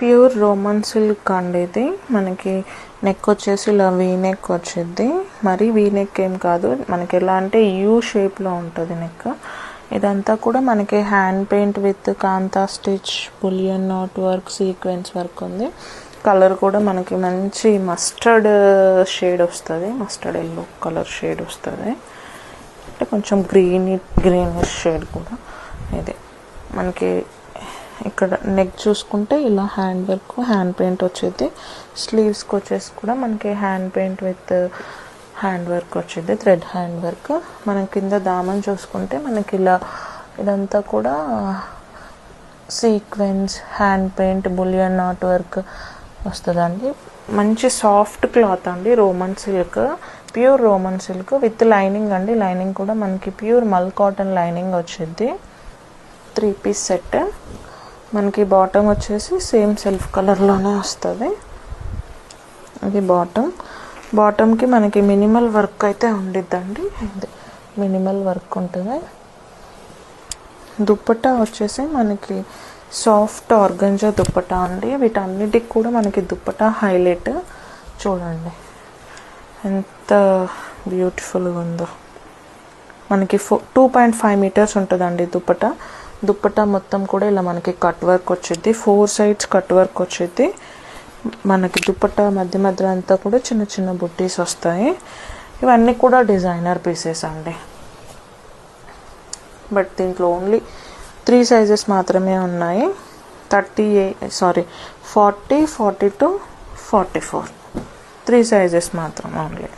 Pure Roman silk అండి ఇది. మనకి నెక్ వచ్చేసి ఇలా వీ నెక్ వచ్చింది. మరి వీ నెక్ ఏం కాదు, మనకి ఎలా అంటే యూ షేప్లో ఉంటుంది నెక్. ఇదంతా కూడా మనకి hand paint with kantha stitch, bullion knot work, sequence work ఉంది. కలర్ కూడా మనకి మంచి మస్టర్డ్ షేడ్ వస్తుంది, మస్టర్డ్ ఎల్లో కలర్ షేడ్ వస్తుంది. అంటే కొంచెం గ్రీనిష్ షేడ్ కూడా. ఇది మనకి ఇక్కడ నెక్ చూసుకుంటే ఇలా హ్యాండ్ వర్క్, హ్యాండ్ పెయింట్ వచ్చేది. స్లీవ్స్కి వచ్చేసి కూడా మనకి hand paint with hand work వచ్చేది, థ్రెడ్ హ్యాండ్ వర్క్. మనం కింద దామన్ చూసుకుంటే మనకి ఇలా ఇదంతా కూడా sequence, hand paint, bullion knot work వస్తుందండి. మంచి సాఫ్ట్ క్లాత్ అండి, Roman silk, pure Roman silk with lining అండి. లైనింగ్ కూడా మనకి ప్యూర్ మల్ కాటన్ లైనింగ్ వచ్చింది. 3 పీస్ సెట్. మనకి బాటమ్ వచ్చేసి సేమ్ సెల్ఫ్ కలర్లోనే వస్తుంది. అది బాటమ్కి మనకి మినిమల్ వర్క్ అయితే ఉండిద్దండి. ఇది మినిమల్ వర్క్ ఉంటుంది. దుప్పట్టా వచ్చేసి మనకి సాఫ్ట్ ఆర్గంజా దుప్పట్టా అండి. వీటన్నిటికి కూడా మనకి దుప్పట్టా హైలైట్. చూడండి ఎంత బ్యూటిఫుల్గా ఉందో. మనకి 2.5 మీటర్స్ ఉంటుందండి దుప్పట్టా మొత్తం కూడా ఇలా మనకి కట్ వర్క్ వచ్చింది. 4 సైడ్స్ కట్ వర్క్ వచ్చింది. మనకి దుప్పట్టా మధ్య అంతా కూడా చిన్న చిన్న బుట్టీస్ వస్తాయి. ఇవన్నీ కూడా డిజైనర్ పీసెస్ అండి. బట్ దీంట్లో ఓన్లీ 3 సైజెస్ మాత్రమే ఉన్నాయి. 40, 42, 44 3 సైజెస్ మాత్రం ఓన్లీ.